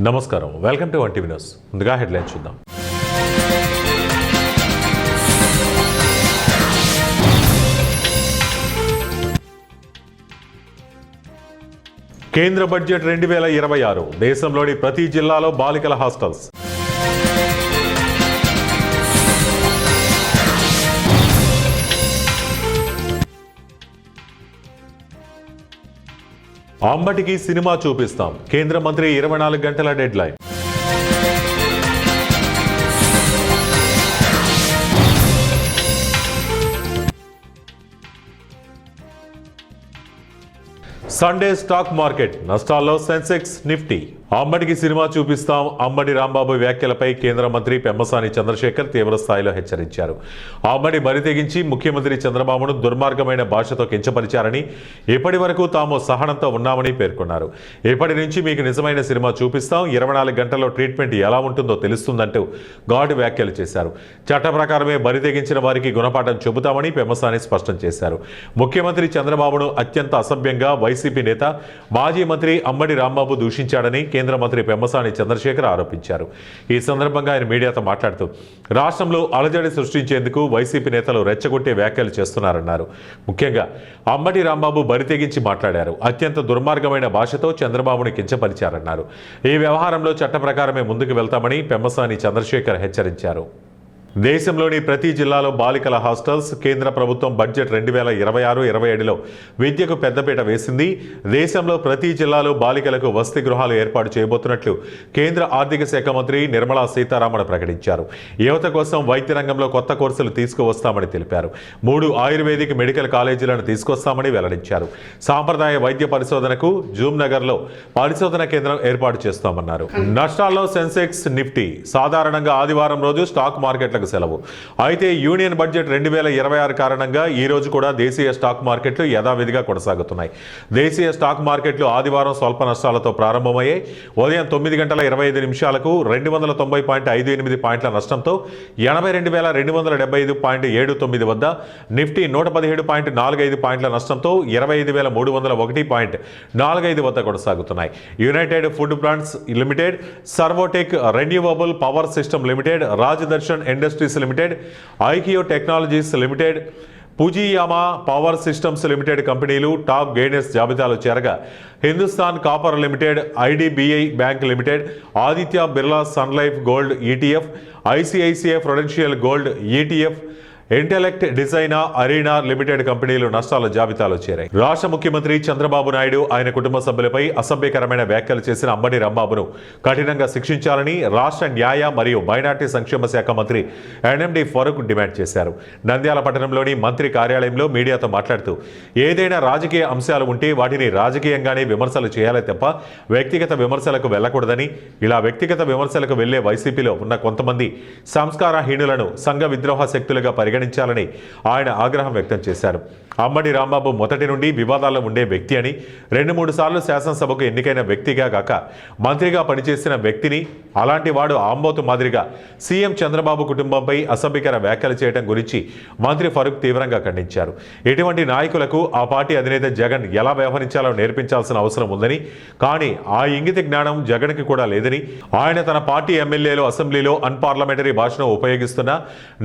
నమస్కారం, welcome to 1 news. ముందుగా headlines చూద్దాం. కేంద్ర బడ్జెట్ 2026 దేశంలోని ప్రతి జిల్లాలో బాలికల హాస్టల్స్. అంబటికి సినిమా చూపిస్తాం, కేంద్ర మంత్రి 24 గంటల dead line. Sunday stock market నష్టాల్లో సెన్సెక్స్, నిఫ్టీ. అంబటికి సినిమా చూపిస్తాం, అంబటి రాంబాబు వ్యాఖ్యలపై కేంద్ర మంత్రి పెమ్మసాని చంద్రశేఖర్ తీవ్ర స్థాయిలో హెచ్చరించారు. అంబటి బరితెగించి ముఖ్యమంత్రి చంద్రబాబును దుర్మార్గమైన భాషతో కించపరిచారని, ఇప్పటి వరకు తాము సహనంతో ఉన్నామని పేర్కొన్నారు. ఇప్పటి నుంచి మీకు నిజమైన సినిమా చూపిస్తాం, 24 గంటల్లో ట్రీట్మెంట్ ఎలా ఉంటుందో తెలుస్తుందంటూ ఘాటు వ్యాఖ్యలు చేశారు. చట్ట ప్రకారమే బరితెగించిన వారికి గుణపాఠం చెబుతామని పెమ్మసాని స్పష్టం చేశారు. ముఖ్యమంత్రి చంద్రబాబును అత్యంత అసభ్యంగా వైసీపీ నేత మాజీ మంత్రి అంబటి రాంబాబు దూషించాడని కేంద్ర మంత్రి పెమ్మసాని చంద్రశేఖర్ ఆరోపించారు. ఈ సందర్భంగా ఆయన మీడియాతో మాట్లాడుతూ రాష్ట్రంలో అలజడి సృష్టించేందుకు వైసీపీ నేతలు రెచ్చగొట్టే వ్యాఖ్యలు చేస్తున్నారన్నారు. ముఖ్యంగా అంబటి రాంబాబు బరితెగించి మాట్లాడారు. అత్యంత దుర్మార్గమైన భాషతో చంద్రబాబును కించపరిచారన్నారు. ఈ వ్యవహారంలో చట్ట ప్రకారమే ముందుకు వెళ్తామని పెమ్మసాని చంద్రశేఖర్ హెచ్చరించారు. దేశంలోని ప్రతి జిల్లాలో బాలికల హాస్టల్స్. కేంద్ర ప్రభుత్వం బడ్జెట్ 2026-27లో విద్యకు పెద్దపీట వేసింది. దేశంలో ప్రతి జిల్లాలో బాలికలకు వసతి గృహాలు ఏర్పాటు చేయబోతున్నట్లు కేంద్ర ఆర్థిక శాఖ మంత్రి నిర్మలా సీతారామన్ ప్రకటించారు. యువత కోసం వైద్య రంగంలో కొత్త కోర్సులు తీసుకువస్తామని తెలిపారు. 3 ఆయుర్వేదిక్ మెడికల్ కాలేజీలను తీసుకొస్తామని వెల్లడించారు. సాంప్రదాయ వైద్య పరిశోధనకు జూమ్ నగర్లో పరిశోధన కేంద్రం ఏర్పాటు చేస్తామన్నారు. నష్టాల్లో సెన్సెక్స్, నిఫ్టీ. సాధారణంగా ఆదివారం రోజు స్టాక్ మార్కెట్లకు సెలవు. అయితే యూనియన్ బడ్జెట్ 2026 కారణంగా ఈ రోజు కూడా దేశీయ స్టాక్ మార్కెట్లు యథావిధిగా కొనసాగుతున్నాయి. దేశీయ స్టాక్ మార్కెట్లు ఆదివారం స్వల్ప నష్టాలతో ప్రారంభమయ్యాయి. ఉదయం 9 గంటల 25 నిమిషాలకు 290.58 పాయింట్ల నష్టంతో 82,275.79 వద్ద, నిఫ్టీ 117.45 పాయింట్ల నష్టంతో 25,301.45 వద్ద కొనసాగుతున్నాయి. United food plants limited, Servotech renewable power system limited, Rajdarshan industries limited, Ikio technologies limited, Fujiyama power systems limited కంపెనీలు టాప్ గెయినర్స్ జాబితాలో చేరగా, Hindustan copper limited, IDBI bank limited, Aditya Birla sun life gold ETF, ICICI prudential gold ETF, intellect design arena limited కంపెనీలు నష్టాల జాబితాలో చేరాయి. రాష్ట్ర ముఖ్యమంత్రి చంద్రబాబు నాయుడు, ఆయన కుటుంబ సభ్యులపై అసభ్యకరమైన వ్యాఖ్యలు చేసిన అంబటి రాంబాబును కఠినంగా శిక్షించాలని రాష్ట్ర న్యాయ మరియు మైనార్టీ సంక్షేమ శాఖ మంత్రి ఎన్ఎండి ఫరూక్ డిమాండ్ చేశారు. నంద్యాల పట్టణంలోని మంత్రి కార్యాలయంలో మీడియాతో మాట్లాడుతూ ఏదైనా రాజకీయ అంశాలు ఉంటే వాటిని రాజకీయంగానే విమర్శలు చేయాలి తప్ప వ్యక్తిగత విమర్శలకు వెళ్లకూడదని, ఇలా వ్యక్తిగత విమర్శలకు వెళ్లే వైసీపీలో ఉన్న కొంతమంది సంస్కారహీనులను సంఘ విద్రోహ శక్తులుగా పరిగణించాలని ఆయన ఆగ్రహం వ్యక్తం చేశారు. అంబటి రాంబాబు మొదటి నుండి వివాదాల్లో ఉండే వ్యక్తి అని, 2-3 సార్లు శాసనసభకు ఎన్నికైన వ్యక్తిగా కాక మంత్రిగా పనిచేసిన వ్యక్తిని, అలాంటి వాడు ఆంబోతు మాదిరిగా సీఎం చంద్రబాబు కుటుంబంపై అసభ్యకర వ్యాఖ్యలు చేయడం గురించి మంత్రి ఫరూక్ తీవ్రంగా ఖండించారు. ఇటువంటి నాయకులకు ఆ పార్టీ అధినేత జగన్ ఎలా వ్యవహరించాలో నేర్పించాల్సిన అవసరం ఉందని, కానీ ఆ ఇంగిత జ్ఞానం జగన్కి కూడా లేదని, ఆయన తన పార్టీ ఎమ్మెల్యేలు అసెంబ్లీలో అన్పార్లమెంటరీ భాషను ఉపయోగిస్తున్నా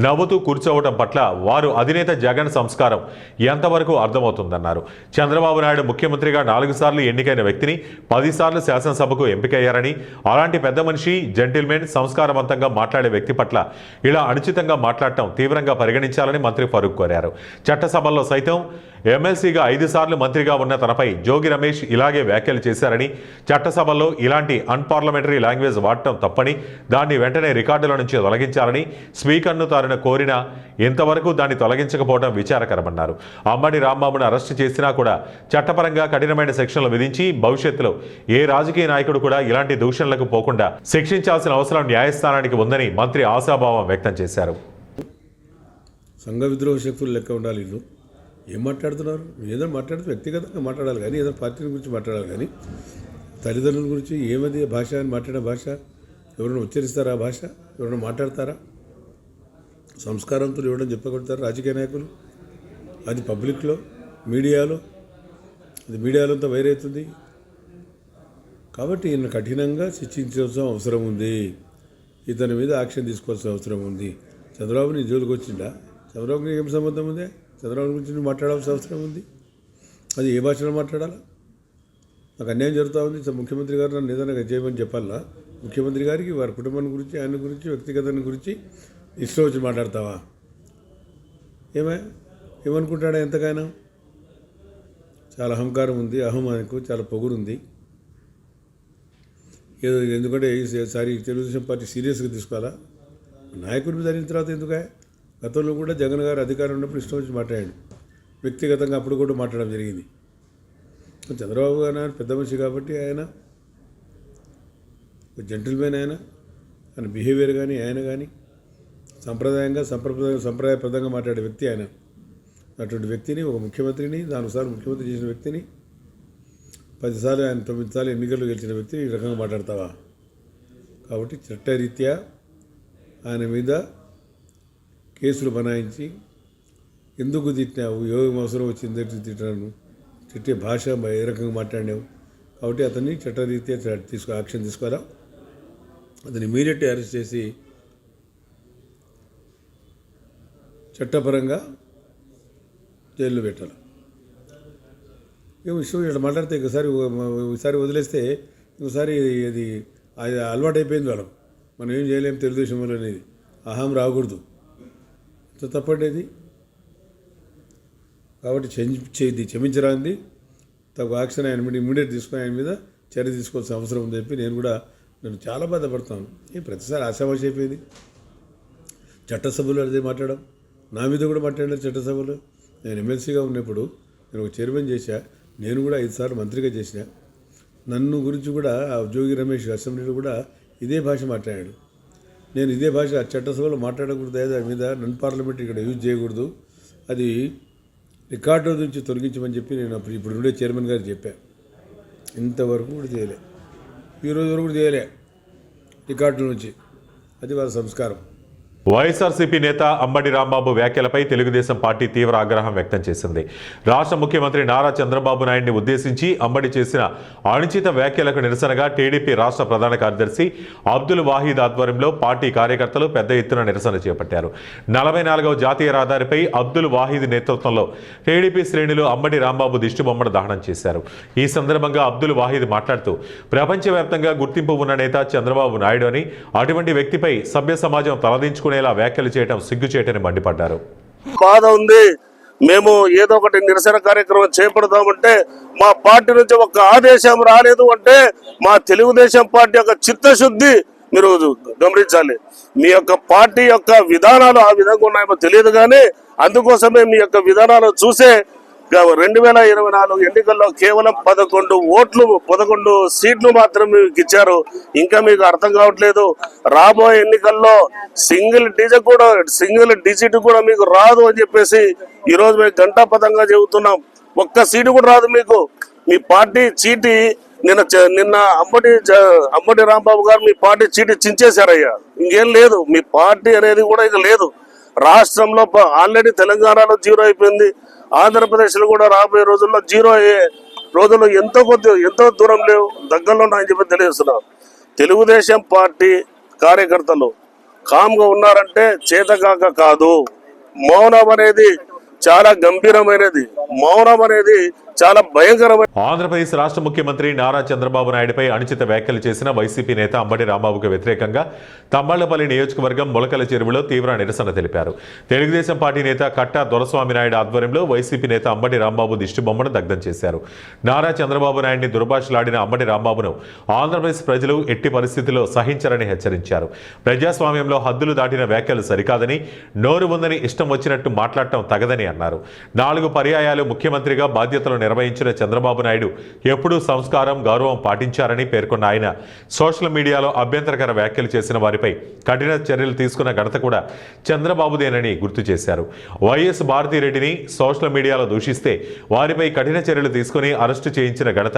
నవ్వుతూ కూర్చోవడం పట్ల వారు అధినేత జగన్ సంస్కారం ఎంతవరకు అర్థమవుతుందన్నారు. చంద్రబాబు నాయుడు ముఖ్యమంత్రిగా 4 సార్లు ఎన్నికైన వ్యక్తిని 10 సార్లు శాసనసభకు ఎంపికయ్యారని, అలాంటి పెద్ద మనిషి, జెంటిల్మెన్, సంస్కారవంతంగా మాట్లాడే వ్యక్తి పట్ల ఇలా అనుచితంగా మాట్లాడటం తీవ్రంగా పరిగణించాలని మంత్రి ఫరూక్ కోరారు. చట్టసభల్లో సైతం ఎమ్మెల్సీగా 5 సార్లు మంత్రిగా ఉన్న తనపై జోగి రమేష్ ఇలాగే వ్యాఖ్యలు చేశారని, చట్టసభల్లో ఇలాంటి అన్పార్లమెంటరీ లాంగ్వేజ్ వాడటం తప్పని, దాన్ని వెంటనే రికార్డుల నుంచి తొలగించాలని స్పీకర్ను తాను కోరినా ఇంతవరకు దాన్ని తొలగించకపోవడం విచారకరమన్నారు. అంబటి రాంబాబును అరెస్టు చేసినా కూడా చట్టపరంగా కఠినమైన శిక్షలు విధించి భవిష్యత్తులో ఏ రాజకీయ నాయకుడు కూడా ఇలాంటి దూషణలకు పోకుండా శిక్షించాల్సిన అవసరం న్యాయస్థానానికి ఉందని మంత్రి ఆశాభావం వ్యక్తం చేశారు. సంఘ విద్రోహ శక్తులు లెక్క ఉండాలి. వీళ్ళు ఏం మాట్లాడుతున్నారు? ఏదైనా మాట్లాడితే వ్యక్తిగతంగా మాట్లాడాలి కానీ, ఏదైనా పార్టీ గురించి మాట్లాడాలి కానీ, తల్లిదండ్రుల గురించి ఏమది భాష అని మాట్లాడే భాష ఎవరైనా ఉచ్చరిస్తారా? ఆ భాష ఎవరైనా మాట్లాడతారా? సంస్కారంతో ఇవ్వడం చెప్పగలుగుతారు రాజకీయ నాయకులు? అది పబ్లిక్లో, మీడియాలో, అది మీడియాలో అంతా వైర్ అవుతుంది. కాబట్టి ఈయన కఠినంగా శిక్షించాల్సిన అవసరం ఉంది. ఇతని మీద యాక్షన్ తీసుకోవాల్సిన అవసరం ఉంది. చంద్రబాబు నీ జోలికి వచ్చిందా? చంద్రబాబుకి ఏం సంబంధం ఉంది? చంద్రబాబు గురించి నువ్వు మాట్లాడాల్సిన అవసరం ఉంది. అది ఏ భాషలో మాట్లాడాలా? నాకు అన్యాయం జరుగుతూ ఉంది. ముఖ్యమంత్రి గారు నన్ను ఏదైనా చేయమని చెప్పాలా? ముఖ్యమంత్రి గారికి వారి కుటుంబాన్ని గురించి, ఆయన గురించి, వ్యక్తిగతాన్ని గురించి ఇష్టం వచ్చి మాట్లాడతావా? ఏమనుకుంటాడా? ఎంతకైనా చాలా అహంకారం ఉంది, అహమానికి చాలా పొగురుంది. ఏదో ఎందుకంటే ఈసారి తెలుగుదేశం పార్టీ సీరియస్గా తీసుకోవాలా? నాయకుడిని జరిగిన తర్వాత ఎందుకే? గతంలో కూడా జగన్ గారు అధికారం ఉన్నప్పుడు ఇష్టం వచ్చి మాట్లాడాడు. వ్యక్తిగతంగా అప్పుడు కూడా మాట్లాడడం జరిగింది. చంద్రబాబు గారు పెద్ద మనిషి కాబట్టి ఆయన జెంటిల్మెన్, ఆయన బిహేవియర్ కానీ ఆయన కానీ సంప్రదాయబద్ధంగా మాట్లాడే వ్యక్తి ఆయన. అటువంటి వ్యక్తిని, ఒక ముఖ్యమంత్రిని, 4 సార్లు ముఖ్యమంత్రి చేసిన వ్యక్తిని, 10 సార్లు ఆయన 9 సార్లు ఎన్నికల్లో గెలిచిన వ్యక్తిని ఈ రకంగా మాట్లాడతావా? కాబట్టి చట్టరీత్యా ఆయన మీద కేసులు బనాయించి ఎందుకు తిట్టినావు, ఏం అవసరం వచ్చింది తిట్టాను, తిట్టే భాష ఏ రకంగా మాట్లాడినావు. కాబట్టి అతన్ని చట్టరీత్యా యాక్షన్ తీసుకోవాలా. అతన్ని ఇమీడియట్గా అరెస్ట్ చేసి చట్టపరంగా జైల్లో పెట్టాలి. ఏం విషయం ఇట్లా మాట్లాడితే ఒకసారి వదిలేస్తే ఇంకోసారి అది అలవాటు అయిపోయింది వాళ్ళకు. మనం ఏం చేయలేము తెలుగుదేశం వల్ల అనేది అహం రాకూడదు. ఇంత తప్పండి. కాబట్టి క్షమించరాంది తగు యాక్షన్ ఆయన మీద ఇమ్మీడియట్ తీసుకుని ఆయన మీద చర్య తీసుకోవాల్సిన అవసరం ఉందని చెప్పి నేను చాలా బాధపడతాను. ప్రతిసారి ఆశావాసి అయిపోయింది. చట్టసభలో అదే మాట్లాడడం, నా మీద కూడా మాట్లాడారు చట్టసభలో. నేను ఎమ్మెల్సీగా ఉన్నప్పుడు నేను ఒక చైర్మన్ చేశా. నేను కూడా 5 సార్లు మంత్రిగా చేసిన. నన్ను గురించి కూడా ఆ జోగి రమేష్ అసెంబ్లీలో కూడా ఇదే భాష మాట్లాడాడు. నేను ఇదే భాష చట్టసభలో మాట్లాడకూడదు, దాని మీద నన్ పార్లమెంట్ ఇక్కడ యూజ్ చేయకూడదు, అది రికార్డు నుంచి తొలగించమని చెప్పి నేను ఇప్పుడు ఉండే చైర్మన్ గారు చెప్పా. ఇంతవరకు కూడా చేయలే, ఈరోజు వరకు కూడా చేయలే రికార్డు నుంచి. అది వాళ్ళ సంస్కారం. వైఎస్ఆర్సీపీ నేత అంబటి రాంబాబు వ్యాఖ్యలపై తెలుగుదేశం పార్టీ తీవ్ర ఆగ్రహం వ్యక్తం చేసింది. రాష్ట్ర ముఖ్యమంత్రి నారా చంద్రబాబు నాయుడిని ఉద్దేశించి అంబటి చేసిన అనుచిత వ్యాఖ్యలకు నిరసనగా టీడీపీ రాష్ట్ర ప్రధాన కార్యదర్శి అబ్దుల్ వాహీద్ ఆధ్వర్యంలో పార్టీ కార్యకర్తలు పెద్ద ఎత్తున నిరసన చేపట్టారు. 44వ జాతీయ రహదారిపై అబ్దుల్ వాహీద్ నేతృత్వంలో టీడీపీ శ్రేణులు అంబటి రాంబాబు దిష్టిబొమ్మను దహనం చేశారు. ఈ సందర్భంగా అబ్దుల్ వాహీద్ మాట్లాడుతూ ప్రపంచవ్యాప్తంగా గుర్తింపు ఉన్న నేత చంద్రబాబు నాయుడు అని, అటువంటి వ్యక్తిపై సభ్య సమాజం తలదించుకునే వ్యాఖ్యలు చేయడం సిగ్గుచేటని మండిపడ్డారు. బాధ ఉంది. మేము ఏదో ఒకటి నిరసన కార్యక్రమం చేపడతామంటే మా పార్టీ నుంచి ఒక ఆదేశం రాలేదు అంటే మా తెలుగుదేశం పార్టీ యొక్క చిత్తశుద్ధి మీరు గమనించాలి. మీ యొక్క పార్టీ యొక్క విధానాలు ఆ విధంగా ఉన్నాయో తెలియదు, కానీ అందుకోసమే మీ యొక్క విధానాలు చూసే 2024 ఎన్నికల్లో కేవలం 11 సీట్లు మాత్రం మీకు ఇచ్చారు. ఇంకా మీకు అర్థం కావట్లేదు. రాబోయే ఎన్నికల్లో సింగిల్ డిజిట్ కూడా మీకు రాదు అని చెప్పేసి ఈరోజు మేము గంటాపదంగా చెబుతున్నాం. ఒక్క సీటు కూడా రాదు మీకు. మీ పార్టీ చీటి నిన్న అంబటి రాంబాబు గారు మీ పార్టీ చీటి చించేశారయ్యా. ఇంకేం లేదు, మీ పార్టీ అనేది కూడా ఇక లేదు. రాష్ట్రంలో ఆల్రెడీ తెలంగాణలో 0 అయిపోయింది. ఆంధ్రప్రదేశ్లో కూడా రాబోయే రోజుల్లో 0 అయ్యే రోజుల్లో ఎంతో దూరం లేవు, దగ్గరలో ఉన్నాయని చెప్పి తెలియజేస్తున్నారు. తెలుగుదేశం పార్టీ కార్యకర్తలు కామ్గా ఉన్నారంటే చేతకాక కాదు. మౌనం అనేది చాలా గంభీరమైనది. మౌనం అనేది చాలా భయంకరమైన. ఆంధ్రప్రదేశ్ రాష్ట్ర ముఖ్యమంత్రి నారా చంద్రబాబు నాయుడుపై అనుచిత వ్యాఖ్యలు చేసిన వైసీపీ నేత అంబటి రాంబాబుకు వ్యతిరేకంగా తంబళ్లపల్లి నియోజకవర్గం మొలకల చెరువులో తీవ్ర నిరసన తెలిపారు. తెలుగుదేశం పార్టీ నేత కట్టా దొరస్వామి నాయుడు ఆధ్వర్యంలో వైసీపీ నేత అంబటి రాంబాబు దిష్టిబొమ్మను దగ్ధం చేశారు. నారా చంద్రబాబు నాయుడిని దుర్భాషలాడిన అంబటి రాంబాబును ఆంధ్రప్రదేశ్ ప్రజలు ఎట్టి పరిస్థితుల్లో సహించరని హెచ్చరించారు. ప్రజాస్వామ్యంలో హద్దులు దాటిన వ్యాఖ్యలు సరికాదని, నోరు ఉందని ఇష్టం వచ్చినట్టు మాట్లాడటం తగదని అన్నారు. 4 పర్యాయాలు ముఖ్యమంత్రిగా బాధ్యతలు నిర్వహించిన చంద్రబాబు నాయుడు ఎప్పుడూ సంస్కారం, గౌరవం పాటించారని పేర్కొన్న ఆయన సోషల్ మీడియాలో అభ్యంతరకర వ్యాఖ్యలు చేసిన వారిపై కఠిన చర్యలు తీసుకున్న ఘనత కూడా చంద్రబాబుదేనని గుర్తు చేశారు. వైఎస్ భారతిరెడ్డిని సోషల్ మీడియాలో దూషిస్తే వారిపై కఠిన చర్యలు తీసుకుని అరెస్టు చేయించిన ఘనత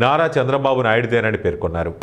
నారా చంద్రబాబు నాయుడుదేనని పేర్కొన్నారు.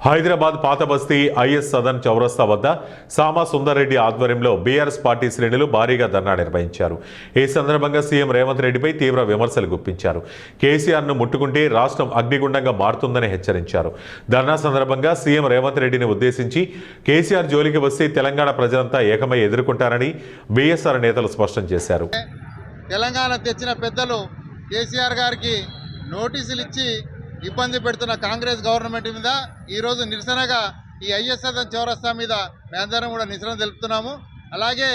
హైదరాబాద్ పాత బస్తీ ఐఎస్ సదన్ చౌరస్తా వద్ద సామా సుందర్రెడ్డి ఆధ్వర్యంలో బీఆర్ఎస్ పార్టీ శ్రేణులు భారీగా ధర్నా నిర్వహించారు. ఈ సందర్భంగా సీఎం రేవంత్ రెడ్డిపై తీవ్ర విమర్శలు గుప్పించారు. కేసీఆర్ను ముట్టుకుంటే రాష్ట్రం అగ్నిగుండంగా మారుతుందని హెచ్చరించారు. ధర్నా సందర్భంగా సీఎం రేవంత్ రెడ్డిని ఉద్దేశించి కేసీఆర్ జోలికి వస్తే తెలంగాణ ప్రజలంతా ఏకమై ఎదుర్కొంటారని బీఎస్ఆర్ నేతలు స్పష్టం చేశారు. తెలంగాణ తెచ్చిన పెద్దలు కేసీఆర్ గారికి నోటీసులు ఇచ్చి ఇబ్బంది పెడుతున్న కాంగ్రెస్ గవర్నమెంట్ మీద ఈరోజు నిరసనగా ఈ ఐఎస్ఎస్ చౌరస్తా మీద మేమందరం కూడా నిరసన తెలుపుతున్నాము. అలాగే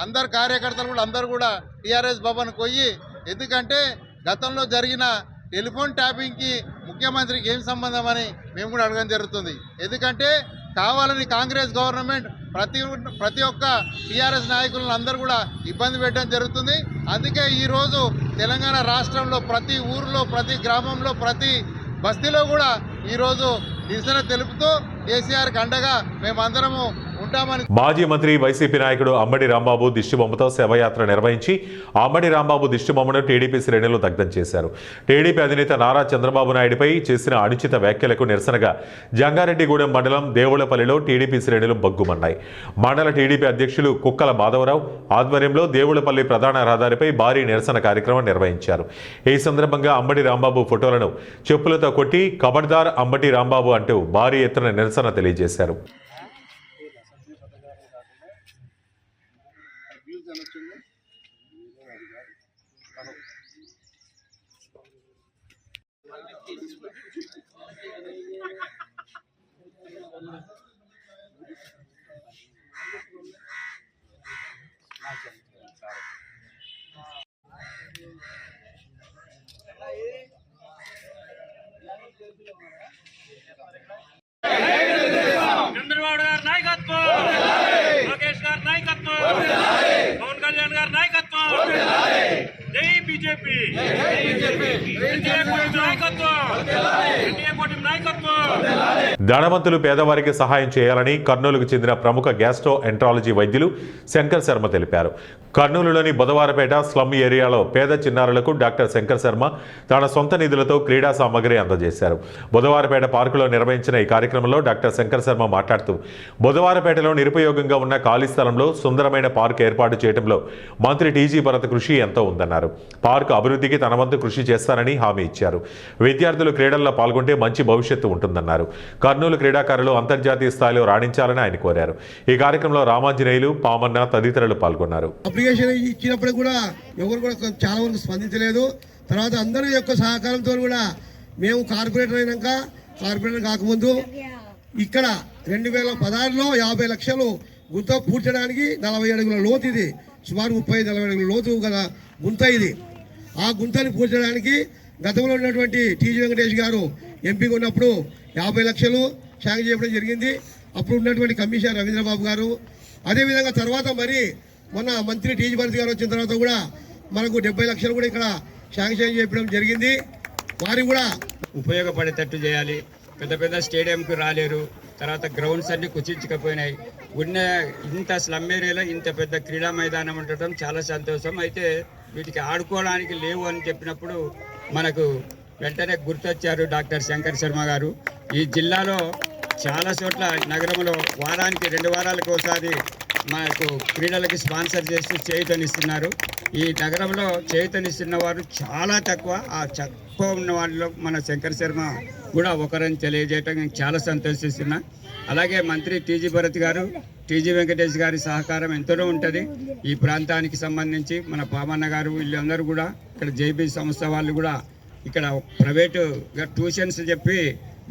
అందరు కార్యకర్తలు కూడా అందరూ కూడా టీఆర్ఎస్ భవన్కి పోయి, ఎందుకంటే గతంలో జరిగిన టెలిఫోన్ ట్యాపింగ్కి ముఖ్యమంత్రికి ఏం సంబంధం అని మేము కూడా అడగడం జరుగుతుంది. ఎందుకంటే కావాలని కాంగ్రెస్ గవర్నమెంట్ ప్రతి ఒక్క టీఆర్ఎస్ నాయకులను అందరూ కూడా ఇబ్బంది పెట్టడం జరుగుతుంది. అందుకే ఈరోజు తెలంగాణ రాష్ట్రంలో ప్రతి ఊరిలో, ప్రతి గ్రామంలో, ప్రతి బస్తీలో కూడా ఈరోజు నిరసన తెలుపుతూ కేసీఆర్కి అండగా మేమందరము ఉంటామని. మాజీ మంత్రి వైసీపీ నాయకుడు అంబటి రాంబాబు దిష్టిబొమ్మతో శవయాత్ర నిర్వహించి అంబటి రాంబాబు దిష్టిబొమ్మను టీడీపీ శ్రేణులు దగ్ధం చేశారు. టీడీపీ అధినేత నారా చంద్రబాబు నాయుడుపై చేసిన అనుచిత వ్యాఖ్యలకు నిరసనగా జంగారెడ్డిగూడెం మండలం దేవులపల్లిలో టీడీపీ శ్రేణులు బగ్గుమన్నాయి. మండల టీడీపీ అధ్యక్షులు కుక్కల మాధవరావు ఆధ్వర్యంలో దేవులపల్లి ప్రధాన రహదారిపై భారీ నిరసన కార్యక్రమం నిర్వహించారు. ఈ సందర్భంగా అంబటి రాంబాబు ఫోటోలను చెప్పులతో కొట్టి కబడ్దార్ అంబటి రాంబాబు అంటూ భారీ ఎత్తున నిరసన తెలియజేశారు. చంద్రబాబు గారి నాయకత్వం, లోకేష్ గారి నాయకత్వం, పవన్ కళ్యాణ్ గారి నాయకత్వం, జై బీజేపీ, ధనవంతులు పేదవారికి సహాయం చేయాలని కర్నూలుకు చెందిన ప్రముఖ గ్యాస్ట్రో ఎంట్రాలజీ వైద్యులు శంకర్ శర్మ తెలిపారు. కర్నూలులోని బుధవారపేట స్లమ్ ఏరియాలో పేద చిన్నారులకు డాక్టర్ శంకర్ శర్మ తన సొంత నిధులతో క్రీడా సామగ్రి అందజేశారు. బుధవారపేట పార్కులో నిర్వహించిన ఈ కార్యక్రమంలో డాక్టర్ శంకర్ శర్మ మాట్లాడుతూ బుధవారపేటలో నిరుపయోగంగా ఉన్న ఖాళీ స్థలంలో సుందరమైన పార్క్ ఏర్పాటు చేయడంలో మంత్రి టీజీ భరత్ కృషి ఎంతో ఉందన్నారు. పార్కు అభివృద్ధికి తన వంతు కృషి చేస్తారని హామీ ఇచ్చారు. విద్యార్థులు క్రీడల్లో పాల్గొంటే మంచి భవిష్యత్తు ఉంటుందన్నారు. కర్నూలు క్రీడాకారులు అంతర్జాతీయ స్థాయిలో రాణించాలని ఆయన కోరారు. ఈ కార్యక్రమంలో రామాంజనేయులు, పామన్న తదితరులు పాల్గొన్నారు. అప్లికేషన్ ఇచ్చినప్పుడు కూడా ఎవరు కూడా చాలా వరకు స్పందించలేదు. తర్వాత అందరి యొక్క సహకారంతో కూడా మేము కార్పొరేటర్ అయినాక, కార్పొరేటర్ కాకముందు ఇక్కడ 2016లో 50 లక్షలు గుంత పూడ్చడానికి 40 అడుగుల లోతు, ఇది సుమారు 35-40 అడుగుల లోతు గల గుంత. ఇది ఆ గుంతని పూడ్చడానికి గతంలో ఉన్నటువంటి టీజీ వెంకటేష్ గారు ఎంపీగా ఉన్నప్పుడు 50 లక్షలు శాంక్షన్ చేయడం జరిగింది. అప్పుడు ఉన్నటువంటి కమిషనర్ రవీంద్రబాబు గారు, అదేవిధంగా తర్వాత మరి మొన్న మంత్రి టీజీ భరత్ గారు వచ్చిన తర్వాత కూడా మనకు 70 లక్షలు కూడా ఇక్కడ శాంక్షన్ చేయడం జరిగింది. వారికి కూడా ఉపయోగపడేటట్టు చేయాలి. పెద్ద పెద్ద స్టేడియంకి రాలేరు, తర్వాత గ్రౌండ్స్ అన్ని కుచించకపోయినాయి. ఉన్న ఇంత స్లమ్ ఏరియాలో ఇంత పెద్ద క్రీడా మైదానం ఉండటం చాలా సంతోషం. అయితే వీటికి ఆడుకోవడానికి లేవు అని చెప్పినప్పుడు మనకు వెంటనే గుర్తొచ్చారు డాక్టర్ శంకర్ శర్మ గారు. ఈ జిల్లాలో చాలా చోట్ల నగరంలో వారానికి 2 వారాలకు ఒకసారి మనకు క్రీడలకి స్పాన్సర్ చేస్తూ చేయూతనిస్తున్నారు. ఈ నగరంలో చేయూతనిస్తున్న వారు చాలా తక్కువ. ఆ తక్కువ ఉన్న వాళ్ళలో మన శంకర్ శర్మ కూడా ఒకరని తెలియజేయటం నేను చాలా సంతోషిస్తున్నా. అలాగే మంత్రి టీజీ భరత్ గారు, టీజీ వెంకటేష్ గారి సహకారం ఎంతలో ఉంటుంది ఈ ప్రాంతానికి సంబంధించి. మన పామన్న గారు వీళ్ళందరూ కూడా ఇక్కడ జేబీ సంస్థ వాళ్ళు కూడా ఇక్కడ ప్రైవేటుగా ట్యూషన్స్ చెప్పి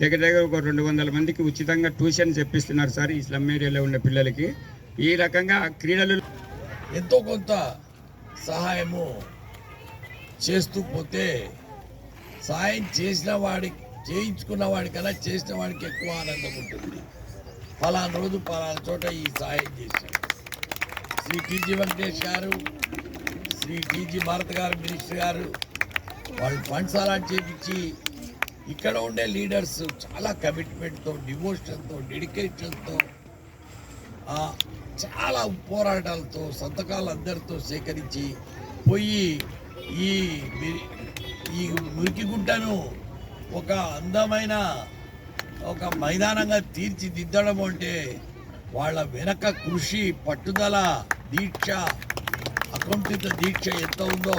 దగ్గర ఒక 200 మందికి ఉచితంగా ట్యూషన్ చెప్పిస్తున్నారు సార్ ఈ స్లమ్ ఏరియాలో ఉన్న పిల్లలకి. ఈ రకంగా క్రీడలు ఎంతో కొంత సహాయము చేస్తూ పోతే సహాయం చేసిన వాడికి, చేయించుకున్న వాడికన్నా చేసిన వాడికి ఎక్కువ ఆనందం ఉంటుంది. పలానా రోజు పలానా చోట ఈ సహాయం చేశారు. శ్రీ టీజీ వెంకటేష్ గారు, శ్రీ టీజీ భారత్ గారు, మినిస్టర్ గారు వాళ్ళు ఫండ్స్ అలా చేపించి ఇక్కడ ఉండే లీడర్స్ చాలా కమిట్మెంట్తో, డివోషన్తో, డెడికేషన్తో, చాలా పోరాటాలతో, సంతకాలు అందరితో సేకరించి పోయి ఈ ఈ మురికి గుట్టను ఒక అందమైన ఒక మైదానంగా తీర్చిదిద్దడం అంటే వాళ్ళ వెనక కృషి, పట్టుదల, దీక్ష, అకుంఠిత దీక్ష ఎంత ఉందో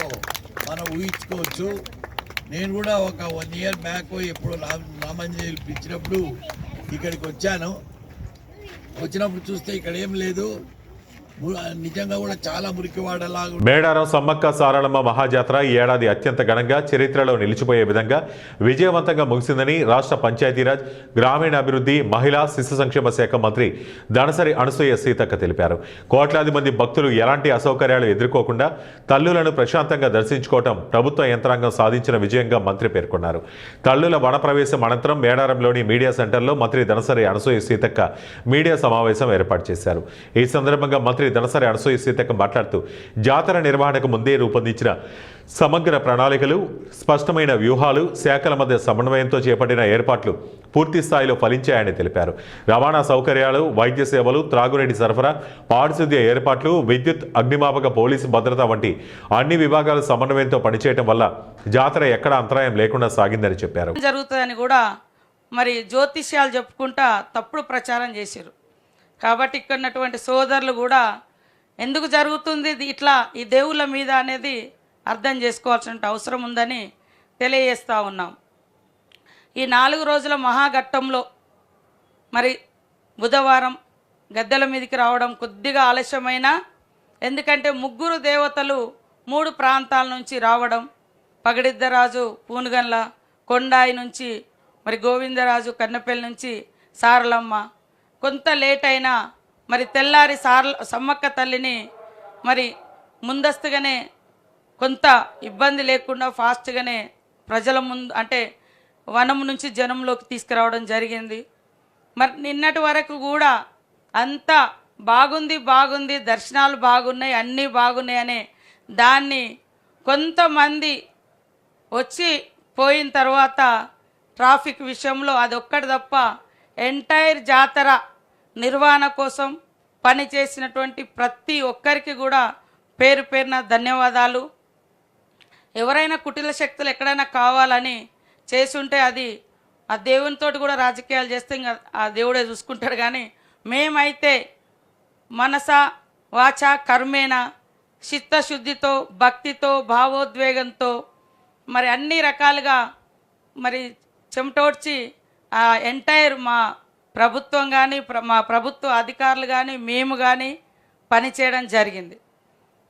మనం ఊహించుకోవచ్చు. నేను కూడా ఒక 1 year బ్యాక్ ఎప్పుడు రామంజలి పిలిచినప్పుడు ఇక్కడికి వచ్చాను. వచ్చినప్పుడు చూస్తే ఇక్కడ ఏం లేదు, నిజంగా కూడా చాలా మురికివాడలాగా. మేడారం సమ్మక్క సారళమ్మ మహాజాత్ర ఈ ఏడాది అత్యంత ఘనంగా చరిత్రలో నిలిచిపోయే విధంగా విజయవంతంగా ముగిసిందని రాష్ట్ర పంచాయతీరాజ్, గ్రామీణాభివృద్ధి, మహిళా శిశు సంక్షేమ శాఖ మంత్రి దనసరి అనసూయ సీతక్క తెలిపారు. కోట్లాది మంది భక్తులు ఎలాంటి అసౌకర్యాలు ఎదుర్కోకుండా తల్లులను ప్రశాంతంగా దర్శించుకోవటం ప్రభుత్వ యంత్రాంగం సాధించిన విజయంగా మంత్రి పేర్కొన్నారు. తల్లుల వనప్రవేశం అనంతరం మేడారంలోని మీడియా సెంటర్లో మంత్రి దనసరి అనసూయ సీతక్క మీడియా సమావేశం ఏర్పాటు చేశారు. ఈ సందర్భంగా మంత్రి దనసరి అనసూయ సీతక్క మాట్లాడుతూ జాతర నిర్వహణకు ముందే రూపొందించిన సమగ్ర ప్రణాళికలు, స్పష్టమైన వ్యూహాలు, శాఖల మధ్య సమన్వయంతో చేపట్టిన ఏర్పాట్లు పూర్తి స్థాయిలో ఫలించాయని తెలిపారు. రవాణా సౌకర్యాలు, వైద్య సేవలు, త్రాగునీటి సరఫరా, పారిశుద్ధ్య ఏర్పాట్లు, విద్యుత్, అగ్నిమాపక, పోలీసు భద్రత వంటి అన్ని విభాగాల సమన్వయంతో పనిచేయడం వల్ల జాతర ఎక్కడ అంతరాయం లేకుండా సాగిందని చెప్పారు. జరుగుతుందని కూడా మరి జ్యోతిష్యాలు చెప్పుకుంటా తప్పుడు ప్రచారం చేశారు. కాబట్టి ఇక్కడ ఉన్నటువంటి సోదరులు కూడా ఎందుకు జరుగుతుంది ఇట్లా ఈ దేవుళ్ళ మీద అనేది అర్థం చేసుకోవాల్సిన అవసరం ఉందని తెలియజేస్తూ ఉన్నాం. ఈ 4 రోజుల మహాఘట్టంలో మరి బుధవారం గద్దెల మీదకి రావడం కొద్దిగా ఆలస్యమైనా, ఎందుకంటే 3 దేవతలు 3 ప్రాంతాల నుంచి రావడం, పగడిద్దరాజు పూనుగండ్ల, కొండాయి నుంచి మరి గోవిందరాజు కన్నపల్లి నుంచి సారలమ్మ, కొంత లేట్ అయినా మరి తెల్లారి సమ్మక్క తల్లిని మరి ముందస్తుగానే కొంత ఇబ్బంది లేకుండా ఫాస్ట్గానే ప్రజల ముందు అంటే వనం నుంచి జనంలోకి తీసుకురావడం జరిగింది. మరి నిన్నటి వరకు కూడా అంతా బాగుంది, దర్శనాలు బాగున్నాయి, అన్నీ బాగున్నాయి అనే దాన్ని కొంతమంది వచ్చి పోయిన తర్వాత ట్రాఫిక్ విషయంలో అదొక్కటి తప్ప ఎంటైర్ జాతర నిర్వహణ కోసం పనిచేసినటువంటి ప్రతి ఒక్కరికి కూడా పేరు పేరున ధన్యవాదాలు. ఎవరైనా కుటిల శక్తులు ఎక్కడైనా కావాలని చేసుంటే అది ఆ దేవునితో కూడా రాజకీయాలు చేస్తే ఇంకా ఆ దేవుడే చూసుకుంటాడు. కానీ మేమైతే మనస వాచ కర్మేణ చిత్తశుద్ధితో, భక్తితో, భావోద్వేగంతో మరి అన్ని రకాలుగా మరి చెమటోడ్చి ఆ ఎంటైర్ మా ప్రభుత్వం కానీ మా ప్రభుత్వ అధికారులు కానీ మేము కానీ పనిచేయడం జరిగింది.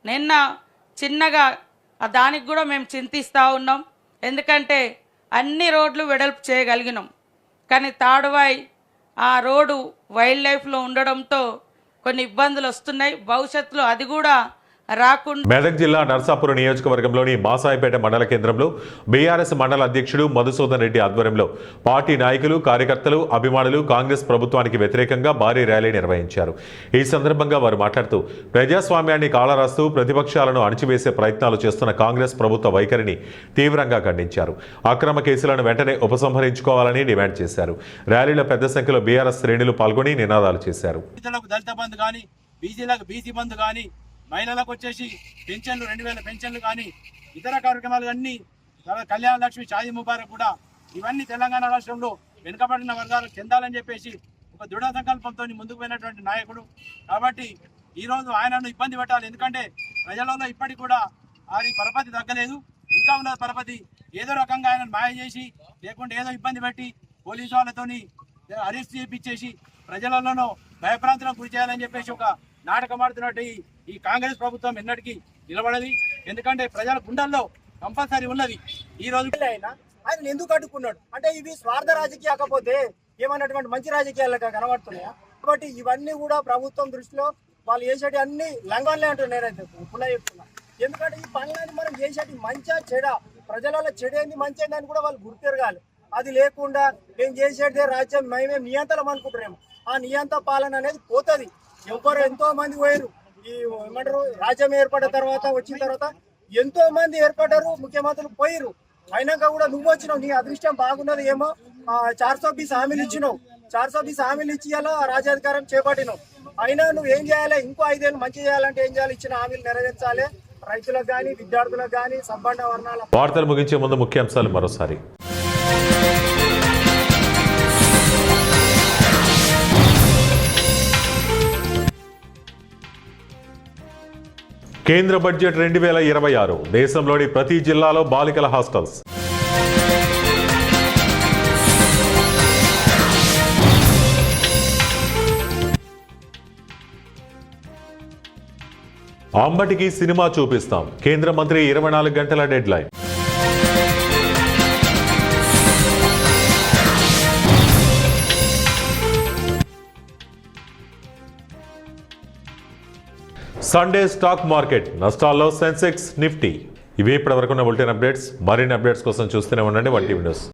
నిన్న చిన్నగా దానికి కూడా మేము చింతిస్తూ ఉన్నాం. ఎందుకంటే అన్ని రోడ్లు వెడల్పు చేయగలిగినాం, కానీ తాడువాయి ఆ రోడ్డు వైల్డ్ లైఫ్లో ఉండడంతో కొన్ని ఇబ్బందులు వస్తున్నాయి. భవిష్యత్తులో అది కూడా రాకుండా. మెదక్ జిల్లా నర్సాపురం నియోజకవర్గంలోని మాసాయిపేట మండల కేంద్రంలో బీఆర్ఎస్ మండల అధ్యక్షుడు మధుసూదన్ రెడ్డి ఆధ్వర్యంలో పార్టీ నాయకులు, కార్యకర్తలు, అభిమానులు కాంగ్రెస్ ప్రభుత్వానికి వ్యతిరేకంగా భారీ ర్యాలీ నిర్వహించారు. ఈ సందర్భంగా వారు మాట్లాడుతూ ప్రజాస్వామ్యాన్ని కాలరాస్తూ ప్రతిపక్షాలను అణిచివేసే ప్రయత్నాలు చేస్తున్న కాంగ్రెస్ ప్రభుత్వ వైఖరిని తీవ్రంగా ఖండించారు. అక్రమ కేసులను వెంటనే ఉపసంహరించుకోవాలని డిమాండ్ చేశారు. ర్యాలీలో పెద్ద సంఖ్యలో బీఆర్ఎస్ శ్రేణులు పాల్గొని నినాదాలు చేశారు. మహిళలకు వచ్చేసి పెన్షన్లు 2000 పెన్షన్లు కానీ ఇతర కార్యక్రమాలు అన్నీ, కళ్యాణ లక్ష్మి, షాదీ ముబారక్ కూడా ఇవన్నీ తెలంగాణ రాష్ట్రంలో వెనుకబడిన వర్గాలకు చెందాలని చెప్పేసి ఒక దృఢ సంకల్పంతో ముందుకు పోయినటువంటి నాయకుడు. కాబట్టి ఈరోజు ఆయనను ఇబ్బంది పెట్టాలి. ఎందుకంటే ప్రజలలో ఇప్పటికి కూడా వారి పరపతి తగ్గలేదు, ఇంకా ఉన్న పరపతి. ఏదో రకంగా ఆయనను మాయ చేసి లేకుంటే ఏదో ఇబ్బంది పెట్టి పోలీసు వాళ్ళతోని అరెస్ట్ చేయించేసి ప్రజలలోనూ భయప్రాంతులకు గురి చేయాలని చెప్పేసి ఒక నాటకం ఆడుతున్నట్టు ఈ కాంగ్రెస్ ప్రభుత్వం ఎన్నటికీ నిలబడది. ఎందుకంటే ప్రజల గుండెల్లో కంపల్సరీ ఉన్నది. ఈ రోజు ఆయన ఎందుకు అడ్డుకున్నాడు అంటే ఇవి స్వార్థ రాజకీయ కాకపోతే ఏమన్నటువంటి మంచి రాజకీయాలుగా కనబడుతున్నాయా? కాబట్టి ఇవన్నీ కూడా ప్రభుత్వం దృష్టిలో వాళ్ళు చేసేటి అన్ని లంగాలే అంటారు. నేనైతే పునః చెప్తున్నా. ఎందుకంటే ఈ పనులని మనం చేసేటి మంచిగా చెడా, ప్రజలలో చెడేంది మంచి ఏందని కూడా వాళ్ళు గుర్తిరగాలి. అది లేకుండా మేము చేసేదే రాజ్యం, మేమే నియంత్రణ అనుకుంటున్నాము. ఆ నియంత్ర పాలన అనేది పోతుంది. ఎవరు ఎంతో మంది పోయారు, ఈ ఏమంటారు రాజ్యం ఏర్పడిన తర్వాత వచ్చిన తర్వాత ఎంతో మంది ఏర్పడ్డారు, ముఖ్యమంత్రులు పోయిరు. అయినాక కూడా నువ్వు వచ్చినావు, నీ అదృష్టం బాగున్నది ఏమో 420 హామీలు ఇచ్చినావు. 420 హామీలు ఇచ్చి ఇలా రాజ్యాధికారం చేపట్టినావు. అయినా నువ్వు ఏం చేయాలి? ఇంకో 5 ఏళ్ళు మంచి చేయాలంటే ఏం చేయాలి? ఇచ్చిన హామీలు నెరవేర్చాలి, రైతులకు కానీ విద్యార్థులకు కానీ సంపన్న వర్ణాల వార్తలు ముగించే ముందు ముఖ్యాంశాలు మరోసారి. కేంద్ర బడ్జెట్ 2026 దేశంలోని ప్రతి జిల్లాలో బాలికల హాస్టల్స్. అంబటికి సినిమా చూపిస్తాం, కేంద్ర మంత్రి 24 గంటల dead line. Sunday stock market నష్టాల్లో సెన్సెక్స్, నిఫ్టీ. ఇవి ఇప్పటివరకు ఉన్న బులెటిన్ అప్డేట్స్. మరిన్ని అప్డేట్స్ కోసం చూస్తూనే ఉండండి 1 టీవీ న్యూస్.